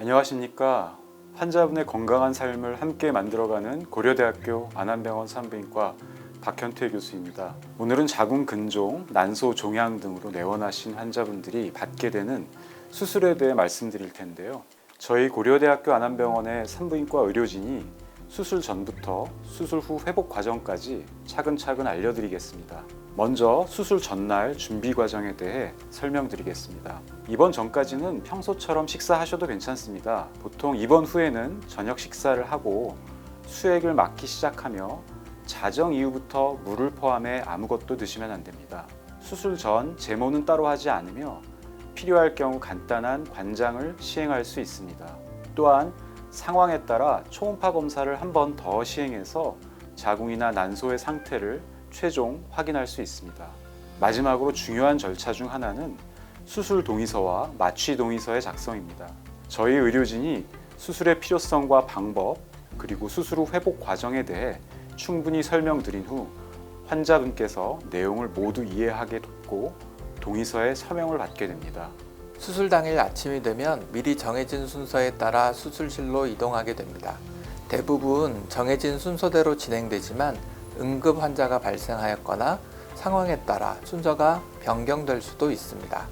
안녕하십니까. 환자분의 건강한 삶을 함께 만들어가는 고려대학교 안암병원 산부인과 박현퇴 교수입니다. 오늘은 자궁 근종, 난소 종양 등으로 내원하신 환자분들이 받게 되는 수술에 대해 말씀드릴 텐데요. 저희 고려대학교 안암병원의 산부인과 의료진이 수술 전부터 수술 후 회복 과정까지 차근차근 알려드리겠습니다. 먼저 수술 전날 준비 과정에 대해 설명드리겠습니다. 입원 전까지는 평소처럼 식사하셔도 괜찮습니다. 보통 입원 후에는 저녁 식사를 하고 수액을 맞기 시작하며 자정 이후부터 물을 포함해 아무것도 드시면 안 됩니다. 수술 전 제모는 따로 하지 않으며 필요할 경우 간단한 관장을 시행할 수 있습니다. 또한 상황에 따라 초음파 검사를 한 번 더 시행해서 자궁이나 난소의 상태를 최종 확인할 수 있습니다. 마지막으로 중요한 절차 중 하나는 수술 동의서와 마취 동의서의 작성입니다. 저희 의료진이 수술의 필요성과 방법, 그리고 수술 후 회복 과정에 대해 충분히 설명드린 후 환자분께서 내용을 모두 이해하게 돕고 동의서에 서명을 받게 됩니다. 수술 당일 아침이 되면 미리 정해진 순서에 따라 수술실로 이동하게 됩니다. 대부분 정해진 순서대로 진행되지만 응급 환자가 발생하였거나 상황에 따라 순서가 변경될 수도 있습니다.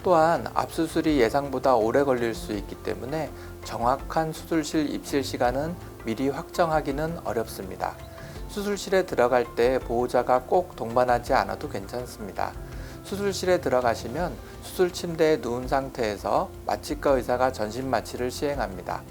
또한 압수술이 예상보다 오래 걸릴 수 있기 때문에 정확한 수술실 입실 시간은 미리 확정하기는 어렵습니다. 수술실에 들어갈 때 보호자가 꼭 동반하지 않아도 괜찮습니다. 수술실에 들어가시면 수술 침대에 누운 상태에서 마취과 의사가 전신 마취를 시행합니다.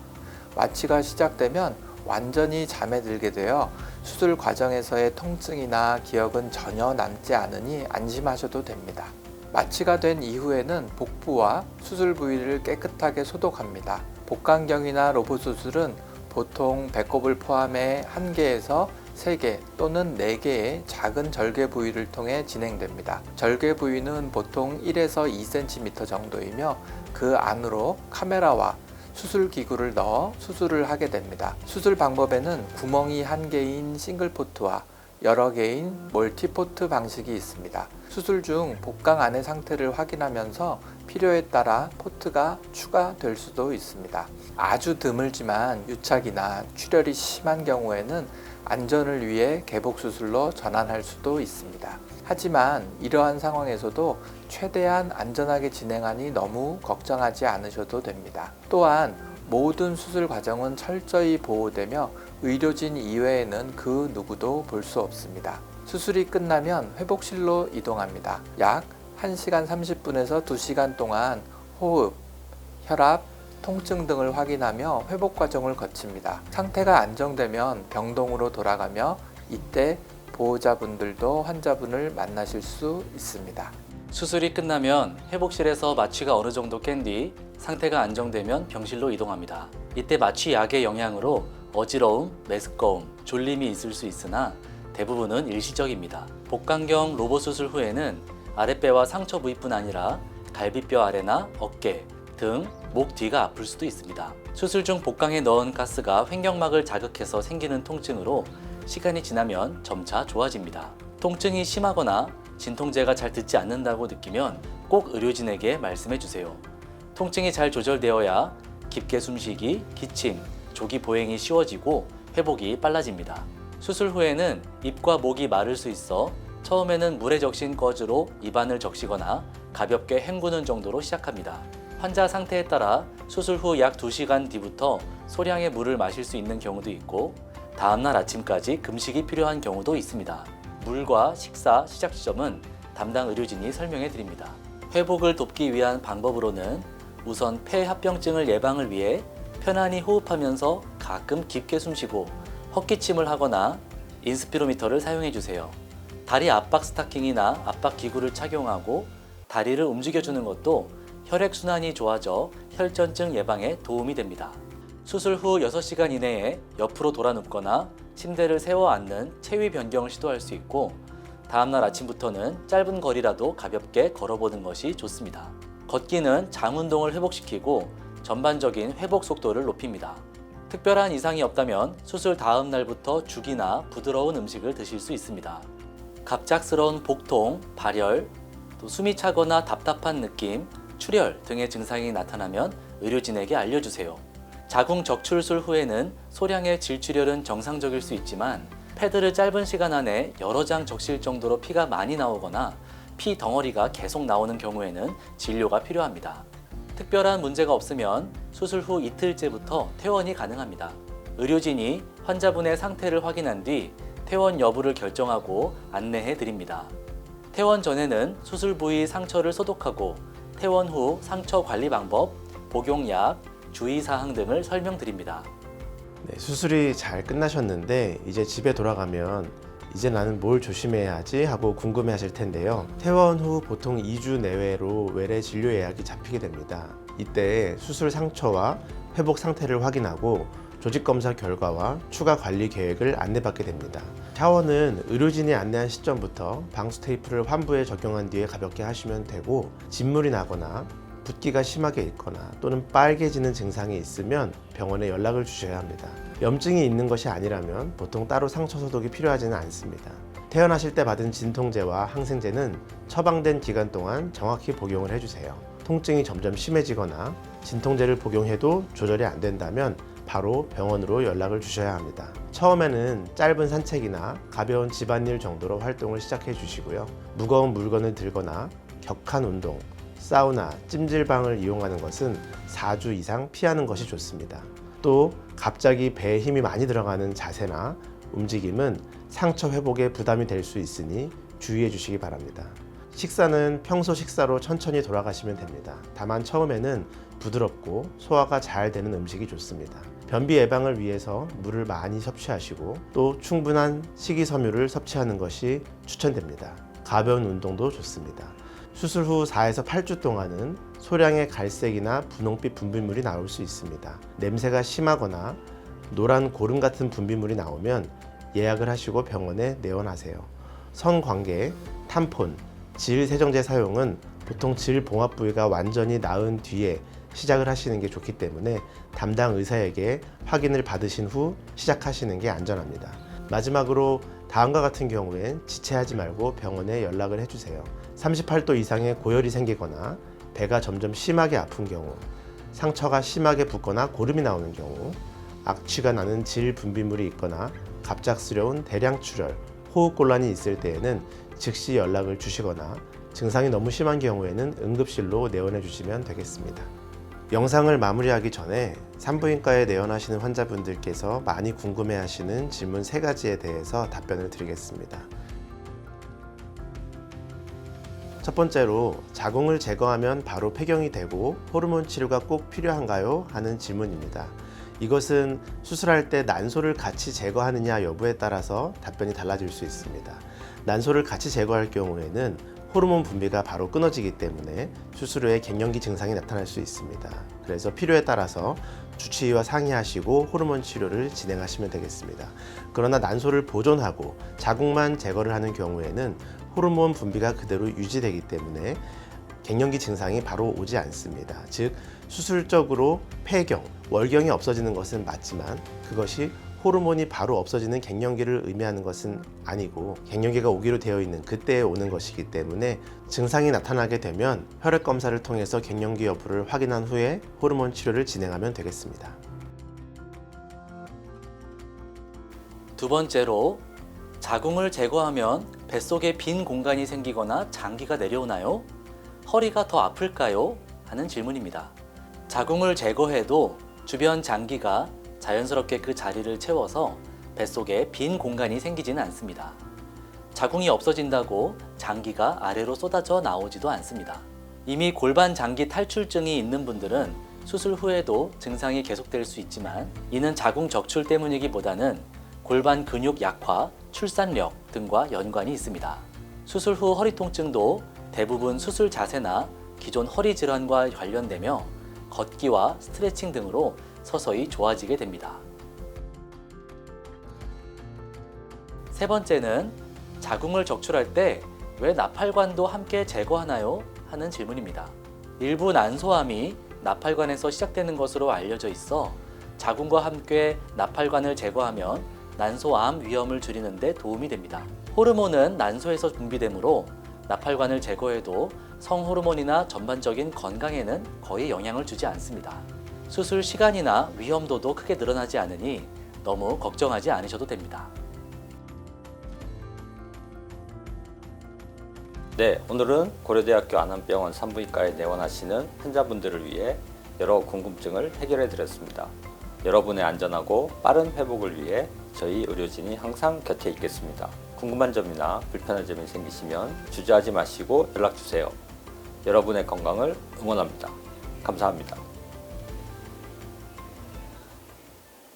마취가 시작되면 완전히 잠에 들게 되어 수술 과정에서의 통증이나 기억은 전혀 남지 않으니 안심하셔도 됩니다. 마취가 된 이후에는 복부와 수술 부위를 깨끗하게 소독합니다. 복강경이나 로봇 수술은 보통 배꼽을 포함해 1개에서 3개 또는 4개의 작은 절개 부위를 통해 진행됩니다. 절개 부위는 보통 1에서 2cm 정도이며 그 안으로 카메라와 수술 기구를 넣어 수술을 하게 됩니다. 수술 방법에는 구멍이 1개인 싱글포트와 여러 개인 멀티포트 방식이 있습니다. 수술 중 복강 안의 상태를 확인하면서 필요에 따라 포트가 추가될 수도 있습니다. 아주 드물지만 유착이나 출혈이 심한 경우에는 안전을 위해 개복 수술로 전환할 수도 있습니다. 하지만 이러한 상황에서도 최대한 안전하게 진행하니 너무 걱정하지 않으셔도 됩니다. 또한 모든 수술 과정은 철저히 보호되며 의료진 이외에는 그 누구도 볼 수 없습니다. 수술이 끝나면 회복실로 이동합니다. 약 1시간 30분에서 2시간 동안 호흡, 혈압, 통증 등을 확인하며 회복 과정을 거칩니다. 상태가 안정되면 병동으로 돌아가며 이때 보호자분들도 환자분을 만나실 수 있습니다. 수술이 끝나면 회복실에서 마취가 어느 정도 깬 뒤 상태가 안정되면 병실로 이동합니다. 이때 마취 약의 영향으로 어지러움, 메스꺼움, 졸림이 있을 수 있으나 대부분은 일시적입니다. 복강경 로봇 수술 후에는 아랫배와 상처 부위뿐 아니라 갈비뼈 아래나 어깨, 등, 목 뒤가 아플 수도 있습니다. 수술 중 복강에 넣은 가스가 횡격막을 자극해서 생기는 통증으로 시간이 지나면 점차 좋아집니다. 통증이 심하거나 진통제가 잘 듣지 않는다고 느끼면 꼭 의료진에게 말씀해 주세요. 통증이 잘 조절되어야 깊게 숨쉬기, 기침, 조기 보행이 쉬워지고 회복이 빨라집니다. 수술 후에는 입과 목이 마를 수 있어 처음에는 물에 적신 꺼즈로 입안을 적시거나 가볍게 헹구는 정도로 시작합니다. 환자 상태에 따라 수술 후 약 2시간 뒤부터 소량의 물을 마실 수 있는 경우도 있고 다음날 아침까지 금식이 필요한 경우도 있습니다. 물과 식사 시작 지점은 담당 의료진이 설명해 드립니다. 회복을 돕기 위한 방법으로는 우선 폐합병증을 예방을 위해 편안히 호흡하면서 가끔 깊게 숨쉬고 헛기침을 하거나 인스피로미터를 사용해 주세요. 다리 압박 스타킹이나 압박 기구를 착용하고 다리를 움직여주는 것도 혈액순환이 좋아져 혈전증 예방에 도움이 됩니다. 수술 후 6시간 이내에 옆으로 돌아 눕거나 침대를 세워 앉는 체위 변경을 시도할 수 있고 다음날 아침부터는 짧은 거리라도 가볍게 걸어보는 것이 좋습니다. 걷기는 장 운동을 회복시키고 전반적인 회복 속도를 높입니다. 특별한 이상이 없다면 수술 다음 날부터 죽이나 부드러운 음식을 드실 수 있습니다. 갑작스러운 복통, 발열, 또 숨이 차거나 답답한 느낌, 출혈 등의 증상이 나타나면 의료진에게 알려주세요. 자궁 적출술 후에는 소량의 질출혈은 정상적일 수 있지만 패드를 짧은 시간 안에 여러 장 적실 정도로 피가 많이 나오거나 피 덩어리가 계속 나오는 경우에는 진료가 필요합니다. 특별한 문제가 없으면 수술 후 이틀째부터 퇴원이 가능합니다. 의료진이 환자분의 상태를 확인한 뒤 퇴원 여부를 결정하고 안내해 드립니다. 퇴원 전에는 수술 부위 상처를 소독하고 퇴원 후 상처 관리 방법, 복용약, 주의사항 등을 설명드립니다. 네, 수술이 잘 끝나셨는데 이제 집에 돌아가면 이제 나는 뭘 조심해야 하지 하고 궁금해 하실 텐데요. 퇴원 후 보통 2주 내외로 외래 진료 예약이 잡히게 됩니다. 이때 수술 상처와 회복 상태를 확인하고 조직 검사 결과와 추가 관리 계획을 안내받게 됩니다. 샤워는 의료진이 안내한 시점부터 방수 테이프를 환부에 적용한 뒤에 가볍게 하시면 되고, 진물이 나거나 붓기가 심하게 있거나 또는 빨개지는 증상이 있으면 병원에 연락을 주셔야 합니다. 염증이 있는 것이 아니라면 보통 따로 상처 소독이 필요하지는 않습니다. 태어나실 때 받은 진통제와 항생제는 처방된 기간 동안 정확히 복용을 해주세요. 통증이 점점 심해지거나 진통제를 복용해도 조절이 안 된다면 바로 병원으로 연락을 주셔야 합니다. 처음에는 짧은 산책이나 가벼운 집안일 정도로 활동을 시작해 주시고요. 무거운 물건을 들거나 격한 운동, 사우나, 찜질방을 이용하는 것은 4주 이상 피하는 것이 좋습니다. 또 갑자기 배에 힘이 많이 들어가는 자세나 움직임은 상처 회복에 부담이 될 수 있으니 주의해 주시기 바랍니다. 식사는 평소 식사로 천천히 돌아가시면 됩니다. 다만 처음에는 부드럽고 소화가 잘 되는 음식이 좋습니다. 변비 예방을 위해서 물을 많이 섭취하시고 또 충분한 식이섬유를 섭취하는 것이 추천됩니다. 가벼운 운동도 좋습니다. 수술 후 4에서 8주 동안은 소량의 갈색이나 분홍빛 분비물이 나올 수 있습니다. 냄새가 심하거나 노란 고름 같은 분비물이 나오면 예약을 하시고 병원에 내원하세요. 성관계, 탐폰, 질 세정제 사용은 보통 질 봉합 부위가 완전히 나은 뒤에 시작을 하시는 게 좋기 때문에 담당 의사에게 확인을 받으신 후 시작하시는 게 안전합니다. 마지막으로 다음과 같은 경우엔 지체하지 말고 병원에 연락을 해주세요. 38도 이상의 고열이 생기거나 배가 점점 심하게 아픈 경우, 상처가 심하게 붓거나 고름이 나오는 경우, 악취가 나는 질 분비물이 있거나 갑작스러운 대량 출혈, 호흡곤란이 있을 때에는 즉시 연락을 주시거나 증상이 너무 심한 경우에는 응급실로 내원해 주시면 되겠습니다. 영상을 마무리하기 전에 산부인과에 내원하시는 환자분들께서 많이 궁금해하시는 질문 3가지에 대해서 답변을 드리겠습니다. 첫 번째로, 자궁을 제거하면 바로 폐경이 되고 호르몬 치료가 꼭 필요한가요? 하는 질문입니다. 이것은 수술할 때 난소를 같이 제거하느냐 여부에 따라서 답변이 달라질 수 있습니다. 난소를 같이 제거할 경우에는 호르몬 분비가 바로 끊어지기 때문에 수술 후에 갱년기 증상이 나타날 수 있습니다. 그래서 필요에 따라서 주치의와 상의하시고 호르몬 치료를 진행하시면 되겠습니다. 그러나 난소를 보존하고 자궁만 제거를 하는 경우에는 호르몬 분비가 그대로 유지되기 때문에 갱년기 증상이 바로 오지 않습니다. 즉, 수술적으로 폐경, 월경이 없어지는 것은 맞지만 그것이 호르몬이 바로 없어지는 갱년기를 의미하는 것은 아니고 갱년기가 오기로 되어 있는 그때에 오는 것이기 때문에 증상이 나타나게 되면 혈액 검사를 통해서 갱년기 여부를 확인한 후에 호르몬 치료를 진행하면 되겠습니다. 두 번째로, 자궁을 제거하면 뱃속에 빈 공간이 생기거나 장기가 내려오나요? 허리가 더 아플까요? 하는 질문입니다. 자궁을 제거해도 주변 장기가 자연스럽게 그 자리를 채워서 뱃속에 빈 공간이 생기지는 않습니다. 자궁이 없어진다고 장기가 아래로 쏟아져 나오지도 않습니다. 이미 골반 장기 탈출증이 있는 분들은 수술 후에도 증상이 계속될 수 있지만 이는 자궁 적출 때문이기보다는 골반 근육 약화, 출산력 등과 연관이 있습니다. 수술 후 허리 통증도 대부분 수술 자세나 기존 허리 질환과 관련되며 걷기와 스트레칭 등으로 서서히 좋아지게 됩니다. 세 번째는, 자궁을 적출할 때 왜 나팔관도 함께 제거하나요? 하는 질문입니다. 일부 난소암이 나팔관에서 시작되는 것으로 알려져 있어 자궁과 함께 나팔관을 제거하면 난소암 위험을 줄이는 데 도움이 됩니다. 호르몬은 난소에서 분비되므로 나팔관을 제거해도 성호르몬이나 전반적인 건강에는 거의 영향을 주지 않습니다. 수술 시간이나 위험도도 크게 늘어나지 않으니 너무 걱정하지 않으셔도 됩니다. 네, 오늘은 고려대학교 안암병원 산부인과에 내원하시는 환자분들을 위해 여러 궁금증을 해결해 드렸습니다. 여러분의 안전하고 빠른 회복을 위해 저희 의료진이 항상 곁에 있겠습니다. 궁금한 점이나 불편한 점이 생기시면 주저하지 마시고 연락 주세요. 여러분의 건강을 응원합니다. 감사합니다.